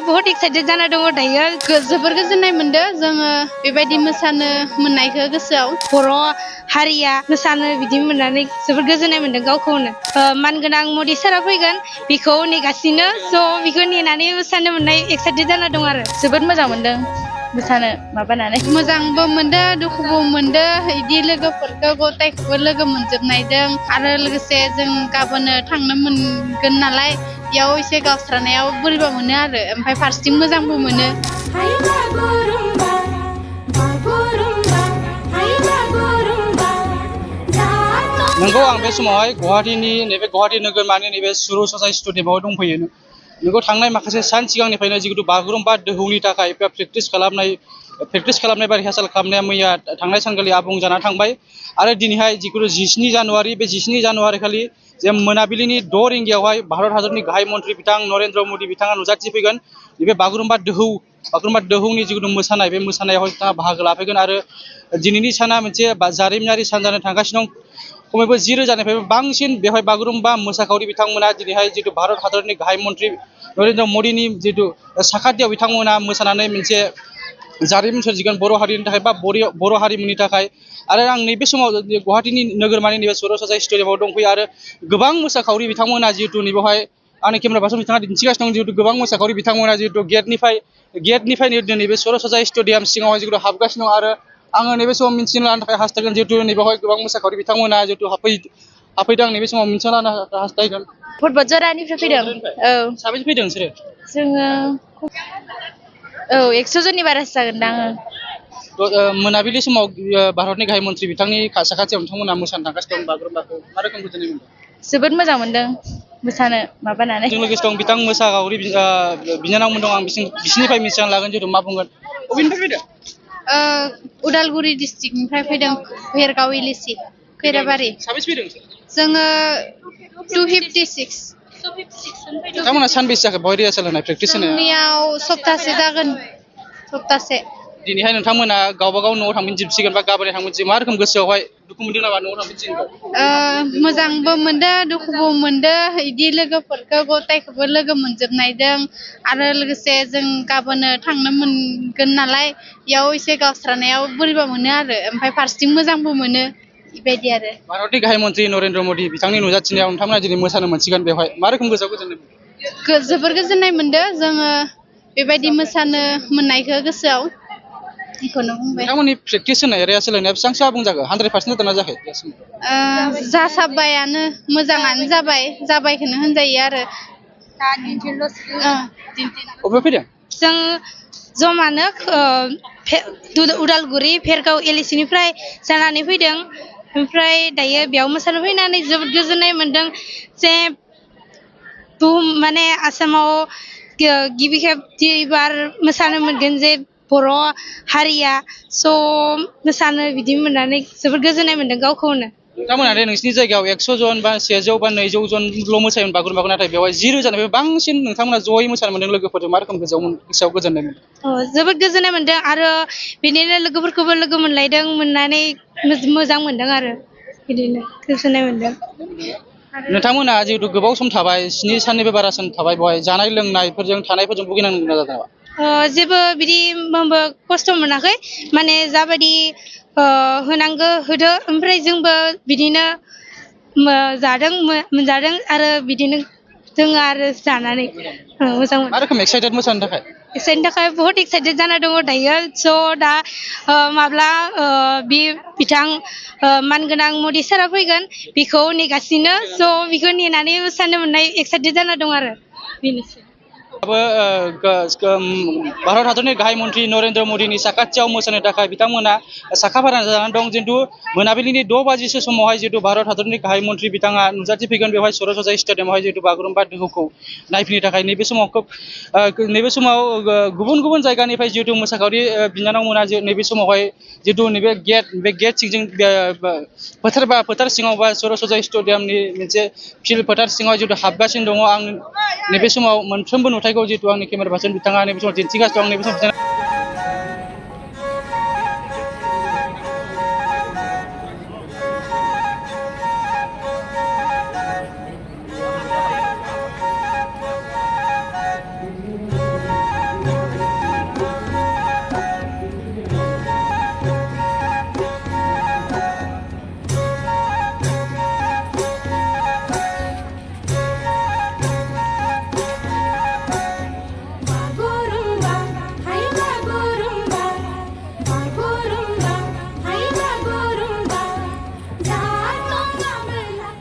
बहुत एक्साइटेड जाना दङ दायो जोबोर गोजोननाय मोनदों जोङो बेबायदि मोसानो मोननायखौ गोसोआव बर' हारिया मोसानो बिदि मोननानै जोबोर गोजोननाय मोनदों गावखौनो मानगोनां मदि सारा फैगोन बेखौ नेगासिनो स' बेखौ नेनानै मोसानो मोननाय एक्साइटेड जाना दं आरो जोबोद मोजां मोनदों मोसानो माबानानै मोजांबो मोनदों दुखुबो मोनदों इदि लोगोफोरखौ गथायखौबो लोगो मोनजोबनायदों आरो लोगोसे जों गाबोन थांनो मोनगोन नालाय बेयाव एसे गावस्रानायाव बोरैबा मोनो आरो ओमफ्राय फारसेथिं मोजांबो मोनो नंगौ आं बे समावहाय गुवाहाटीनि नैबे गुवाहाटी नोगोरमानि नैबे सुरु ससाइ स्टेडियामाव दंफैयो नोंगौ थांनाय माखासे सान सिगांनिफ्रायनो जिहेतु बागुरुम्बा दोहौनि थाखाय प्रेक्टिस खालामनाय बा रिहार्साल खालामनाया मैया थांनाय सानखालि आबुं जाना थांबाय आरो दिनैहाय जिखुनु 17 जानुवारि बे 17 जानुवारि खालि जे मोनाबिलिनि 6 रिंगायावहाय भारत हादरनि गाहाय मन्त्रि बिथां नरेन्द्र मदि बिथाङा नुजाथिफैगोन नैबे बागुरुम्बा दोहौनि जिखुनु मोसानाय बे मोसानायाव बिथाङा बाहागो लाफैगोन आरो दिनैनि साना मोनसे जारिमिनारि सान जानो थांगासिनो दं खमैबो 10,000निफ्रायबो बांसिन बेवहाय बागुरुम्बा मोसाखावरि बिथांमोना दिनैहाय जितु भारत हादरनि गाहाय मन्त्रि नरेन्द्र मदिनि जितु साखाथियाव बिथांमोना मोसानानै मोनसे जारिमिन सोरजिगोन बर' हारिनि थाखाय बा बर' हारिमुनि थाखाय आरो आं नैबे समाव गुवाहाटीनि नोगोरमानि नैबे सुरु ससाइ स्टेडियामाव दंफैयो आरो गोबां मोसाखावरि बिथांमोना जिहेतु नैबेवहाय आंनि केमेरा पार्सन बिथाङा दिन्थिगासिनो दं जिहेतु गोबां मोसाखावरि बिथांमोना जिहेतु गेटनिफ्राय नैबे सुरु ससाइ स्टेडियाम सिङावहाय जिहेतु हाबगासिनो दं आरो आङो नैबे समाव मिन्थिनो लानो थाखाय हास्थायगोन जिहेतु नैबेवहाय गोबां मोसाखावरि बिथांमोना जिहेतु हाबफैदों नैबे समाव मिन्थिनो लानो हास्थायगोन फुटबल जरानिफ्राय फैदों औ साबेसे फैदों नोंसोरो जोङो 100 जननि बारासो जागोनदां मोनाबिलि समाव भारतनि गाहाय मन्त्रि बिथांनि साखाथियाव नोंथांमोना मोसानो थांगासिनो दं बागुरुम्बाखौ मा रोखोम गोजोननाय मोनदों जोबोद मोजां मोनदों मोसानो माबानानै जों लोगोसे दं बिथां मोसाखावरि बिनानावमोन दं आं बिसिनिफ्राय मिथिना लागोन जिहेतु मा बुंगोन बबेनिफ्राय फैदों उदालगुरि डिस्ट्रिक्टनिफ्राय फैदों भेरगाव इलिसि खैराबारि साबेसे फैदों जोङो 256 नोंथांमोना सानबेसे जाखो बहाय रिहार्सेल होनाय प्रेक्टिस होनाया जोंनियाव सप्तासे जागोन सप्तासे दिनैहाय नोंथांमोना गावबा गाव न'आव थांफिनजोबसिगोन बा गाबोन थांफिनसिगोन मा रोखोम गोसोआवहाय दुखु मोनदों नामा न'आव थांफिनसिगोन मोजांबो मोनदों दुखुबो मोनदों इदि लोगोफोरखौ गथायखौबो लोगो मोनजोबनायदों आरो लोगोसे जों गाबोन थांनो मोनगोन नालाय बेयाव एसे गावस्रानायाव बोरैबा मोनो आरो ओमफ्राय फारसेथिं मोजांबो मोनो बेबायदि आरो भारतनि गाहाय मन्त्रि नरेन्द्र मदि बिथांनि नुजाथिनायाव नोंथांमोना दिनै मोसानो मोनसिगोन बेवहाय मा रोखोम गोसोआव गोजोननाय मोनदों जोबोर गोजोननाय मोनदों जोङो बेबायदि मोसानो मोननायखौ गोसोआव बेखौनो बुंबाय नोंथांमोननि प्रेक्टिस होनाय रिहार्सेल होनाया बेसेबांसो आबुं जाखो 100% जादोंना जायाखै जासाबबायानो मोजाङानो जाबायखौनो होनजायो आरो अबे फैदों जों जमानो उदालगुरि भेरगाव एलिसिनिफ्राय जानानै फैदों ओमफ्राय दायो बेयाव मोसानो फैनानै जोबोद गोजोननाय मोनदों जे बुहुम माने आसामाव गिबि खेब एबार मोसानो मोनगोन जे बर' हारिया स' मोसानो बिदि मोननानै जोबोद गोजोननाय मोनदों गावखौनो नोंथांमोना नोंसिनि जायगायाव 100 जन बा 100 बा 200 जनल' मोसायोमोन बागुरुम्बाखौ नाथाय बेवहाय 10,000निफ्राय बांसिन नोंथांमोना जयै मोसानो मोनदों लोगोफोरजों मा रोखोम गोसोआव गोजोननाय मोनदों जोबोद गोजोननाय मोनदों आरो बिदिनो लोगोफोरखौबो लोगो मोननानै मोजां मोनदों आरो बिदिनो गोजोननाय मोनदों नोंथांमोना जिहेतु गोबाव सम थाबाय 7 साननिबो बारा सम थाबाय बेवहाय जानाय लोंनायफोरजों थानायफोरजों भुगिनांनो गोनां जादों जेबो बिदि खस्थ' मोनाखै माने जाबायदि होनांगौ होदो ओमफ्राय जोंबो बिदिनो मोनजादों आरो बिदिनो दोङो आरो जानानै मोजां मोनो मा रोखोम एक्साइटेड मोसानो थाखाय बहुत एक्साइटेड जाना दङ दायो स' दा माब्ला बिथां मानगोनां मदि सारा फैगोन बेखौ नेगासिनो स' बेखौ नेनानै मोसानो मोननाय एक्साइटेड जाना दं आरो बेनोसै भारत हादरनि गाहाय मन्त्रि नरेन्द्र मदिनि साखाथियाव मोसानो थाखाय बिथांमोना साखाफारा जानानै दं जिहेतु मोनाबिलिनि 6 बाजिसो समावहाय जिहेतु भारत हादरनि गाहाय मन्त्रि बिथाङा नुजाथिफैगोन बेवहाय सुरु ससाइ स्टेडियामावहाय जिहेतु बागुरुम्बा दोहौखौ नायफैनो थाखाय नैबे समाव गुबुन गुबुन जायगानिफ्राय जिहेतु मोसाखावरि बिनानावमोना नैबे समावहाय जिहेतु नैबे गेट सिंजों फोथार सिङाव बा सुरु ससाइ स्टेडियामनि मोनसे फिल्ड फोथार सिङाव जिहेतु हाबगासिनो दङ आं नैबे समाव मोनफ्रोमबो नुथायखौ जिहेतु आंनि केमेरा पार्सन बिथाङा नैबे समाव दिन्थिगासिनो दं नैबे समाव